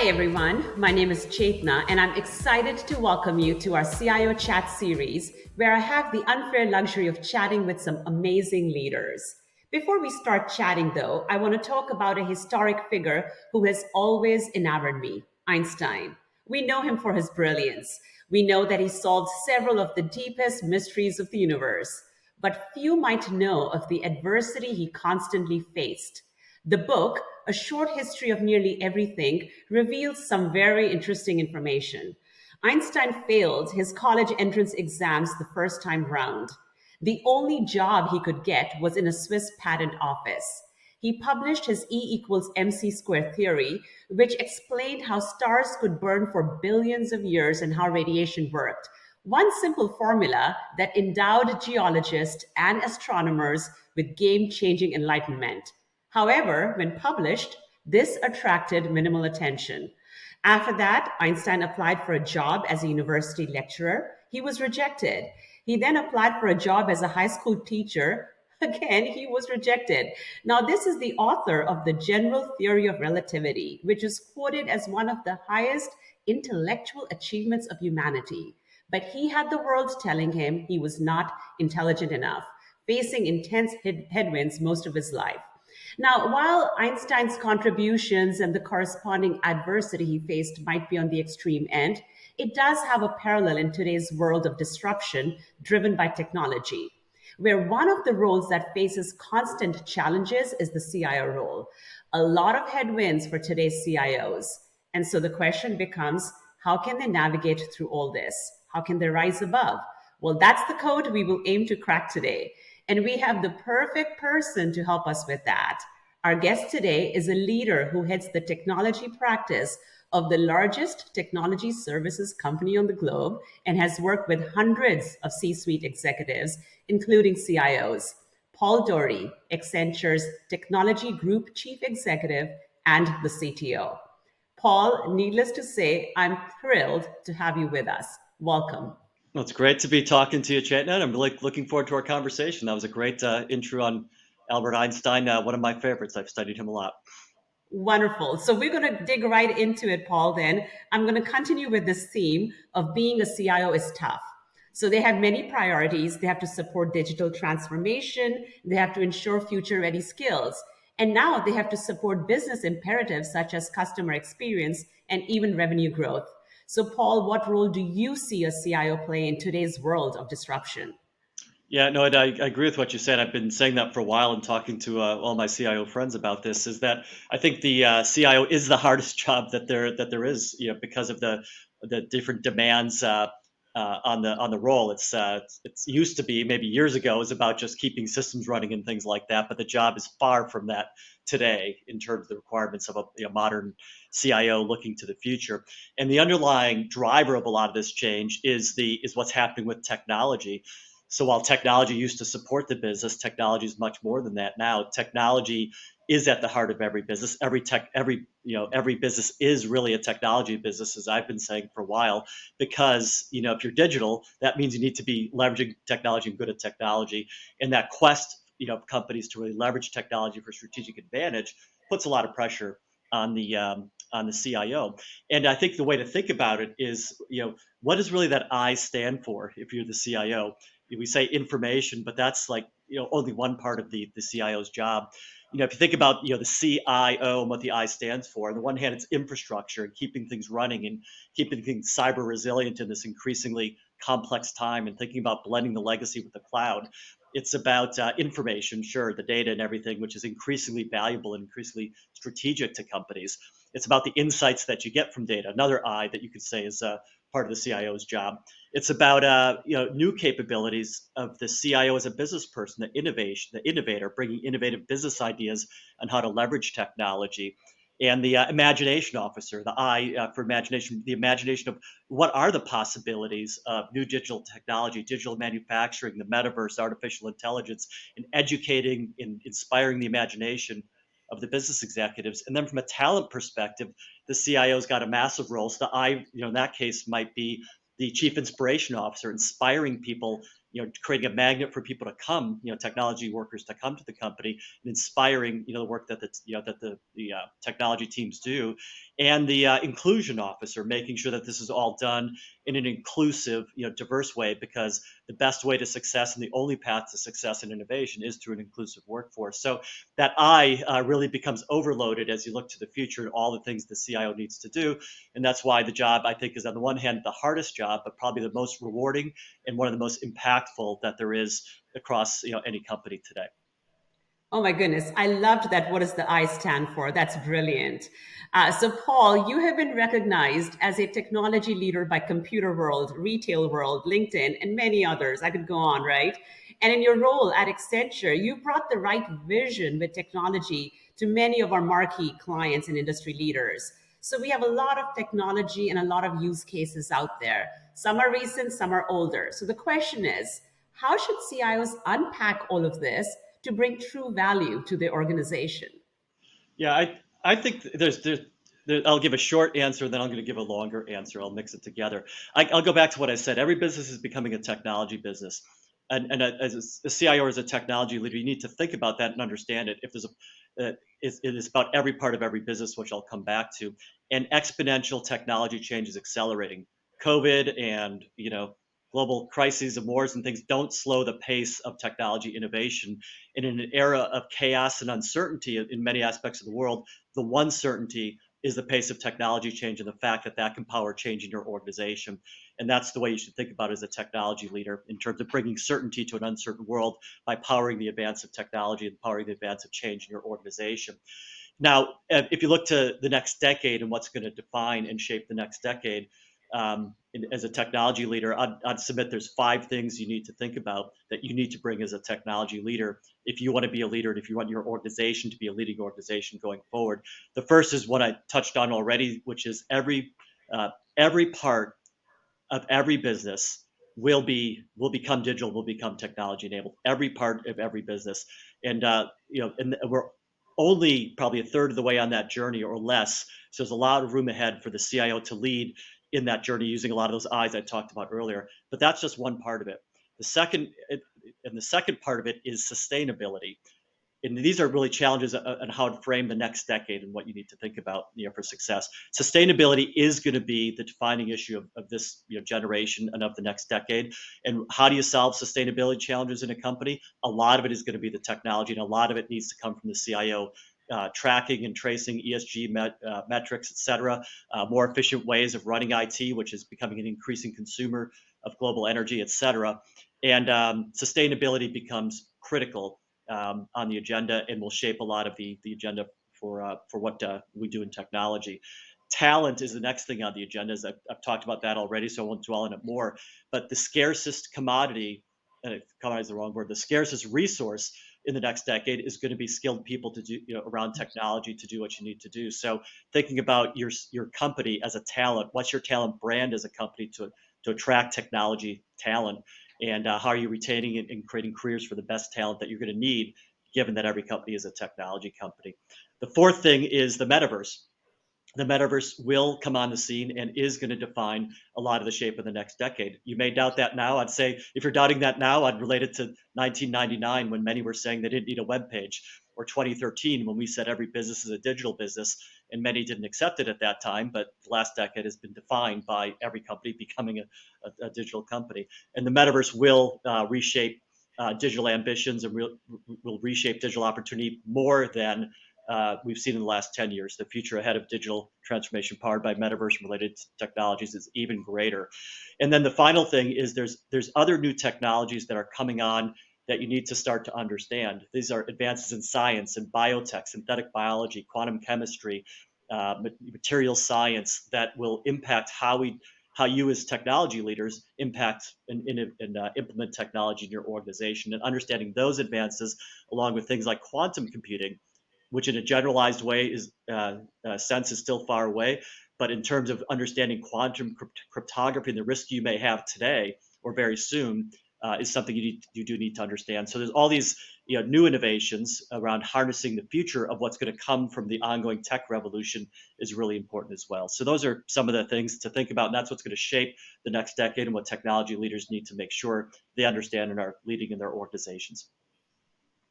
Hi, everyone. My name is Chetna, and I'm excited to welcome you to our CIO chat series, where I have the unfair luxury of chatting with some amazing leaders. Before we start chatting, though, I want to talk about a historic figure who has always enamored me, Einstein. We know him for his brilliance. We know that he solved several of the deepest mysteries of the universe. But few might know of the adversity he constantly faced. The book, A Short History of Nearly Everything, reveals some very interesting information. Einstein failed his college entrance exams the first time round. The only job he could get was in a Swiss patent office. He published his E equals mc squared theory, which explained how stars could burn for billions of years and how radiation worked. One simple formula that endowed geologists and astronomers with game changing enlightenment. However, when published, this attracted minimal attention. After that, Einstein applied for a job as a university lecturer. He was rejected. He then applied for a job as a high school teacher. Again, he was rejected. Now, this is the author of the General Theory of Relativity, which is quoted as one of the highest intellectual achievements of humanity. But he had the world telling him he was not intelligent enough, facing intense headwinds most of his life. Now, while Einstein's contributions and the corresponding adversity he faced might be on the extreme end, it does have a parallel in today's world of disruption driven by technology, where one of the roles that faces constant challenges is the CIO role. A lot of headwinds for today's CIOs. And so the question becomes, how can they navigate through all this? How can they rise above? Well, that's the code we will aim to crack today. And we have the perfect person to help us with that. Our guest today is a leader who heads the technology practice of the largest technology services company on the globe and has worked with hundreds of C suite executives, including CIOs. Paul Daugherty, Accenture's Technology Group Chief Executive and the CTO. Paul, needless to say, I'm thrilled to have you with us. Welcome. Well, it's great to be talking to you, Chetna, and I'm really looking forward to our conversation. That was a great intro on Albert Einstein, one of my favorites. I've studied him a lot. Wonderful. So we're going to dig right into it, Paul, then. I'm going to continue with this theme of being a CIO is tough. So they have many priorities. They have to support digital transformation. They have to ensure future ready skills. And now they have to support business imperatives such as customer experience and even revenue growth. So, Paul, what role do you see a CIO play in today's world of disruption? Yeah, no, I agree with what you said. I've been saying that for a while and talking to all my CIO friends about this. Is that I think the CIO is the hardest job that there is, because of the different demands on the role. It's used to be maybe years ago it was about just keeping systems running and things like that, but the job is far from that today in terms of the requirements of a modern CIO looking to the future. And the underlying driver of a lot of this change is what's happening with technology. So while technology used to support the business, technology is much more than that now. Technology is at the heart of every business. Every business is really a technology business, as I've been saying for a while, because if you're digital, that means you need to be leveraging technology and good at technology. And that quest, of companies to really leverage technology for strategic advantage puts a lot of pressure on the CIO. And I think the way to think about it is, what does really that I stand for if you're the CIO? We say information, but that's like, only one part of the CIO's job. If you think about, the CIO and what the I stands for, on the one hand, it's infrastructure and keeping things running and keeping things cyber resilient in this increasingly complex time and thinking about blending the legacy with the cloud. It's about information, sure, the data and everything, which is increasingly valuable and increasingly strategic to companies. It's about the insights that you get from data. Another I that you could say is part of the CIO's job. It's about new capabilities of the CIO as a business person, the innovator, bringing innovative business ideas on how to leverage technology, and the imagination officer, the I for imagination, the imagination of what are the possibilities of new digital technology, digital manufacturing, the metaverse, artificial intelligence, and educating and inspiring the imagination of the business executives. And then from a talent perspective, the CIO's got a massive role. So the I, in that case, might be the chief inspiration officer, inspiring people creating a magnet for people to come, technology workers to come to the company, and inspiring, the work that the technology teams do, and the inclusion officer, making sure that this is all done in an inclusive, diverse way, because the best way to success and the only path to success and innovation is through an inclusive workforce. So that really becomes overloaded as you look to the future and all the things the CIO needs to do. And that's why the job, I think, is on the one hand the hardest job, but probably the most rewarding and one of the most impactful that there is across any company today. Oh my goodness, I loved that. What does the I stand for? That's brilliant. So, Paul, you have been recognized as a technology leader by Computer World, Retail World, LinkedIn, and many others. I could go on, right? And in your role at Accenture, you brought the right vision with technology to many of our marquee clients and industry leaders. So, we have a lot of technology and a lot of use cases out there. Some are recent, some are older. So, the question is, how should CIOs unpack all of this to bring true value to the organization? Yeah, I think I'll give a short answer, then I'm going to give a longer answer. I'll mix it together. I'll go back to what I said. Every business is becoming a technology business, and as a CIO or as a technology leader, you need to think about that and understand it. If there's it is about every part of every business, which I'll come back to, and exponential technology change is accelerating. COVID and global crises and wars and things don't slow the pace of technology innovation. And in an era of chaos and uncertainty in many aspects of the world, the one certainty is the pace of technology change and the fact that that can power change in your organization. And that's the way you should think about it as a technology leader, in terms of bringing certainty to an uncertain world by powering the advance of technology and powering the advance of change in your organization. Now, if you look to the next decade and what's going to define and shape the next decade, as a technology leader, I'd submit there's 5 things you need to think about that you need to bring as a technology leader if you want to be a leader and if you want your organization to be a leading organization going forward. The first is what I touched on already, which is every part of every business will become digital, will become technology enabled. Every part of every business, and we're only probably a third of the way on that journey or less. So there's a lot of room ahead for the CIO to lead in that journey using a lot of those eyes I talked about earlier. But that's just one part of it. The second part of it is sustainability, and these are really challenges on how to frame the next decade and what you need to think about, for success. Sustainability is going to be the defining issue of this, generation and of the next decade. And how do you solve sustainability challenges in a company? A lot of it is going to be the technology, and a lot of it needs to come from the CIO. Tracking and tracing ESG metrics, et cetera, more efficient ways of running IT, which is becoming an increasing consumer of global energy, et cetera. And sustainability becomes critical on the agenda and will shape a lot of the agenda for what we do in technology. Talent is the next thing on the agenda. As I've talked about that already, so I won't dwell on it more. But the scarcest commodity, commodity is the wrong word, the scarcest resource in the next decade is going to be skilled people to do, around technology to do what you need to do. So thinking about your company as a talent, what's your talent brand as a company to attract technology talent, and how are you retaining and creating careers for the best talent that you're going to need, given that every company is a technology company. The fourth thing is the metaverse. The metaverse will come on the scene and is going to define a lot of the shape of the next decade. You may doubt that now. I'd say if you're doubting that now, I'd relate it to 1999 when many were saying they didn't need a web page, or 2013 when we said every business is a digital business, and many didn't accept it at that time. But the last decade has been defined by every company becoming a digital company. And the metaverse will reshape digital ambitions and will reshape digital opportunity more than we've seen in the last 10 years. The future ahead of digital transformation powered by metaverse related technologies is even greater. And then the final thing is there's other new technologies that are coming on that you need to start to understand. These are advances in science and biotech, synthetic biology, quantum chemistry, material science that will impact how you as technology leaders impact and implement technology in your organization. And understanding those advances, along with things like quantum computing, which in a generalized way is sense is still far away, but in terms of understanding quantum cryptography and the risk you may have today or very soon, is something you do need to understand. So there's all these new innovations around harnessing the future of what's going to come from the ongoing tech revolution is really important as well. So those are some of the things to think about, and that's what's going to shape the next decade and what technology leaders need to make sure they understand and are leading in their organizations.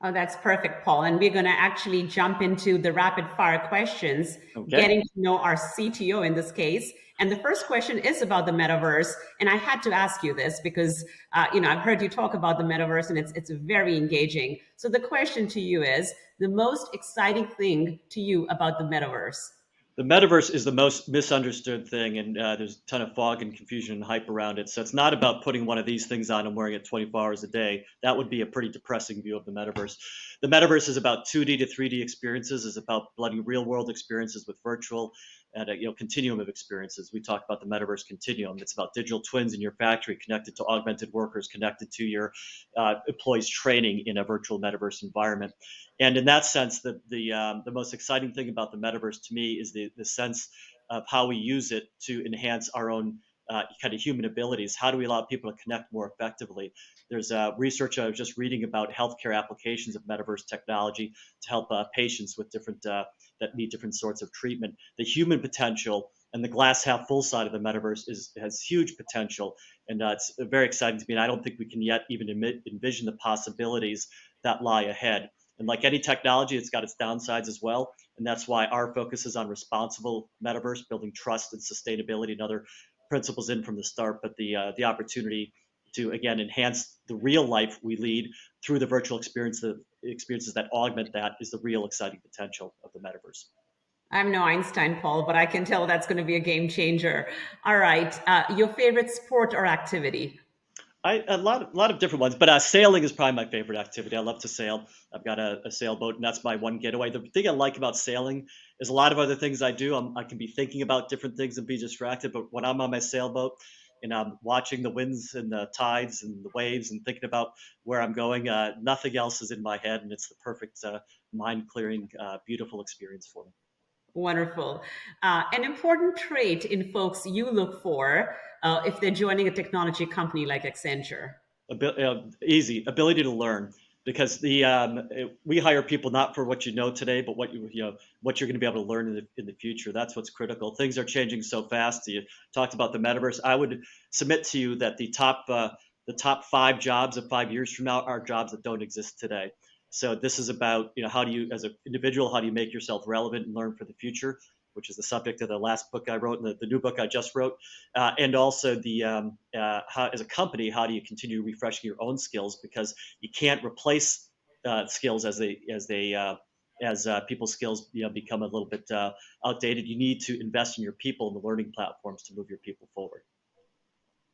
Oh, that's perfect, Paul. And we're going to actually jump into the rapid fire questions, Okay. getting to know our CTO in this case. And the first question is about the metaverse. And I had to ask you this because, I've heard you talk about the metaverse and it's very engaging. So the question to you is the most exciting thing to you about the metaverse? The metaverse is the most misunderstood thing, and there's a ton of fog and confusion and hype around it. So it's not about putting one of these things on and wearing it 24 hours a day. That would be a pretty depressing view of the metaverse. The metaverse is about 2D to 3D experiences. Is about blending real world experiences with virtual, and a continuum of experiences. We talk about the metaverse continuum. It's about digital twins in your factory connected to augmented workers, connected to your employees training in a virtual metaverse environment. And in that sense, the most exciting thing about the metaverse to me is the sense of how we use it to enhance our own kind of human abilities. How do we allow people to connect more effectively? There's research I was just reading about healthcare applications of metaverse technology to help patients with different that need different sorts of treatment. The human potential and the glass half full side of the metaverse has huge potential, and it's very exciting to me. And I don't think we can yet even envision the possibilities that lie ahead. And like any technology, it's got its downsides as well. And that's why our focus is on responsible metaverse, building trust and sustainability and other principles in from the start. But the opportunity to again enhance the real life we lead through the virtual experiences that augment that is the real exciting potential of the metaverse. I'm no Einstein, Paul, but I can tell that's going to be a game changer. All right. Your favorite sport or activity? A lot of different ones, but sailing is probably my favorite activity. I love to sail. I've got a sailboat, and that's my one getaway. The thing I like about sailing is a lot of other things I do. I can be thinking about different things and be distracted, but when I'm on my sailboat and I'm watching the winds and the tides and the waves and thinking about where I'm going, nothing else is in my head, and it's the perfect mind clearing, beautiful experience for me. Wonderful. An important trait in folks you look for if they're joining a technology company like Accenture. Easy ability to learn, because we hire people not for what you know today, but what you're going to be able to learn in the future. That's what's critical. Things are changing so fast. You talked about the metaverse. I would submit to you that the top 5 jobs of 5 years from now are jobs that don't exist today. So this is about how do you, as an individual, how do you make yourself relevant and learn for the future, which is the subject of the last book I wrote and the new book I just wrote, and also how, as a company, how do you continue refreshing your own skills, because you can't replace skills as people's skills become a little bit outdated. You need to invest in your people and the learning platforms to move your people forward.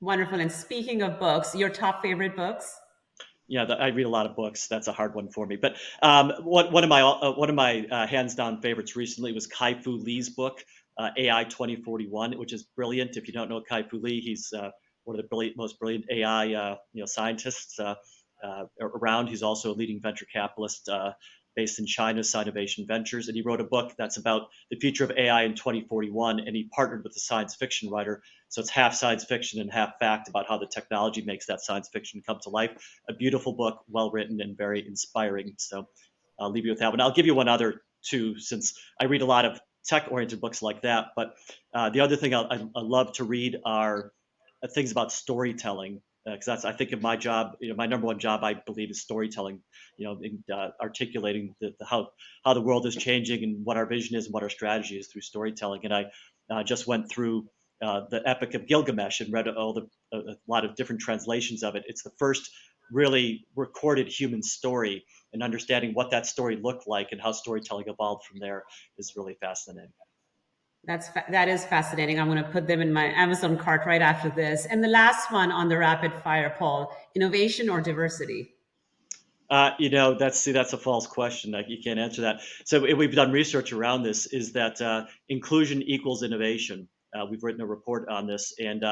Wonderful. And speaking of books, your top favorite books? Yeah, I read a lot of books. That's a hard one for me. But one of my hands down favorites recently was Kai-Fu Lee's book, AI 2041, which is brilliant. If you don't know Kai-Fu Lee, he's one of the most brilliant AI scientists around. He's also a leading venture capitalist based in China, Sinovation Ventures, and he wrote a book that's about the future of AI in 2041. And he partnered with a science fiction writer, so it's half science fiction and half fact about how the technology makes that science fiction come to life. A beautiful book, well written and very inspiring. So I'll leave you with that one. I'll give you one other too, since I read a lot of tech-oriented books like that. But the other thing I love to read are things about storytelling, because that's, I think, of my job. My number one job, I believe, is storytelling. In, articulating how the world is changing and what our vision is and what our strategy is through storytelling. And I just went through the Epic of Gilgamesh and read a lot of different translations of it. It's the first really recorded human story, and understanding what that story looked like and how storytelling evolved from there is really fascinating. That is fascinating. I'm going to put them in my Amazon cart right after this. And the last one on the rapid fire, Paul: innovation or diversity? That's a false question. Like, you can't answer that. So we've done research around this. Is that inclusion equals innovation? We've written a report on this, and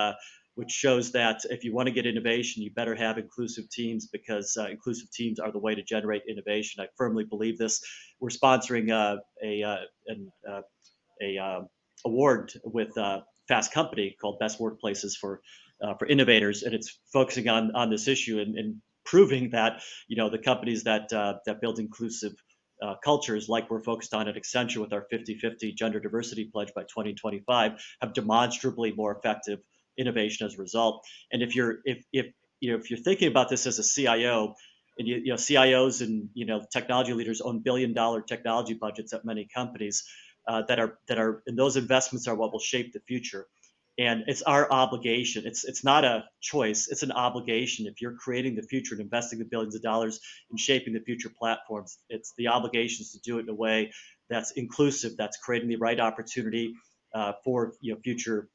which shows that if you want to get innovation, you better have inclusive teams, because inclusive teams are the way to generate innovation. I firmly believe this. We're sponsoring a award with Fast Company called Best Workplaces for innovators, and it's focusing on this issue. And proving that the companies that build inclusive cultures, like we're focused on at Accenture with our 50-50 gender diversity pledge by 2025, have demonstrably more effective innovation as a result. And if you're thinking about this as a CIO, and CIOs and technology leaders own billion-dollar technology budgets at many companies, that are and those investments are what will shape the future. And it's our obligation. It's not a choice. It's an obligation. If you're creating the future and investing the billions of dollars in shaping the future platforms, it's the obligations to do it in a way that's inclusive, that's creating the right opportunity for future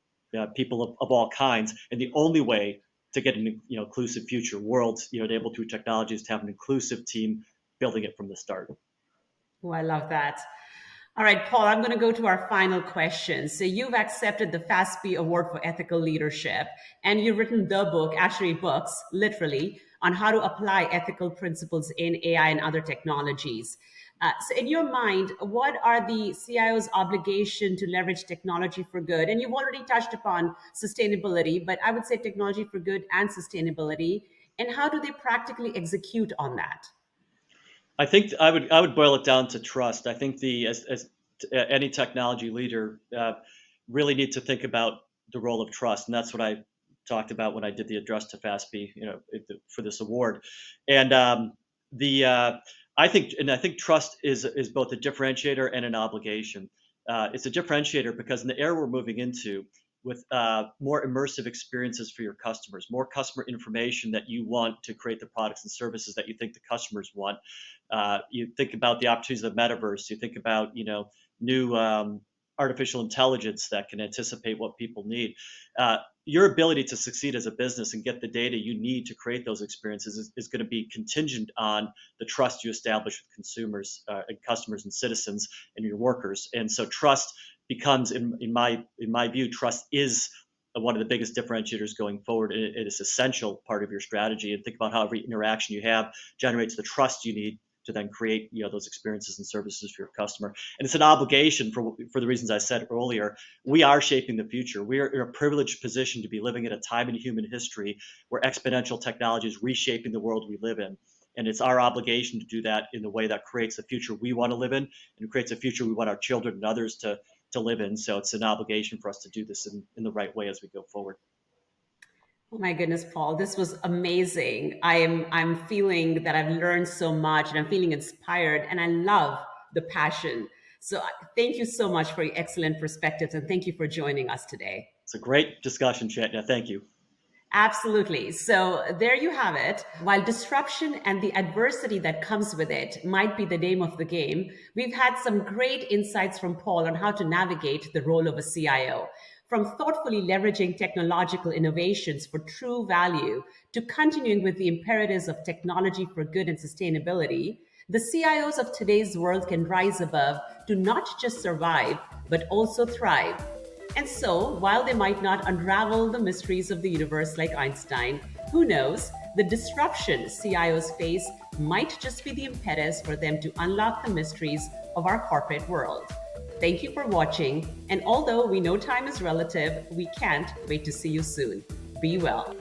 people of all kinds. And the only way to get an inclusive future world enabled through technology is to have an inclusive team building it from the start. Oh, I love that. All right, Paul, I'm going to go to our final question. So you've accepted the FASB Award for Ethical Leadership, and you've written the book, actually books, literally, on how to apply ethical principles in AI and other technologies. So in your mind, what are the CIO's obligation to leverage technology for good? And you've already touched upon sustainability, but I would say technology for good and sustainability. And how do they practically execute on that? I think I would boil it down to trust. I think the as any technology leader really need to think about the role of trust, and that's what I talked about when I did the address to FASB, for this award. And the I think trust is both a differentiator and an obligation. It's a differentiator because in the era we're moving into, with more immersive experiences for your customers, more customer information that you want to create the products and services that you think the customers want. You think about the opportunities of the metaverse. You think about new artificial intelligence that can anticipate what people need. Your ability to succeed as a business and get the data you need to create those experiences is going to be contingent on the trust you establish with consumers and customers and citizens and your workers. And so trust becomes, in my view, trust is one of the biggest differentiators going forward. It is an essential part of your strategy. And think about how every interaction you have generates the trust you need to then create those experiences and services for your customer. And it's an obligation for the reasons I said earlier. We are shaping the future. We are in a privileged position to be living at a time in human history where exponential technology is reshaping the world we live in. And it's our obligation to do that in the way that creates the future we want to live in, and creates a future we want our children and others to live in. So it's an obligation for us to do this in the right way as we go forward. Oh my goodness, Paul, this was amazing. I'm feeling that I've learned so much and I'm feeling inspired and I love the passion. So thank you so much for your excellent perspectives and thank you for joining us today. It's a great discussion, Chetna. Thank you. Absolutely. So there you have it. While disruption and the adversity that comes with it might be the name of the game, we've had some great insights from Paul on how to navigate the role of a CIO. From thoughtfully leveraging technological innovations for true value to continuing with the imperatives of technology for good and sustainability, the CIOs of today's world can rise above to not just survive, but also thrive. And so, while they might not unravel the mysteries of the universe like Einstein, who knows, the disruption CIOs face might just be the impetus for them to unlock the mysteries of our corporate world. Thank you for watching, and although we know time is relative, we can't wait to see you soon. Be well.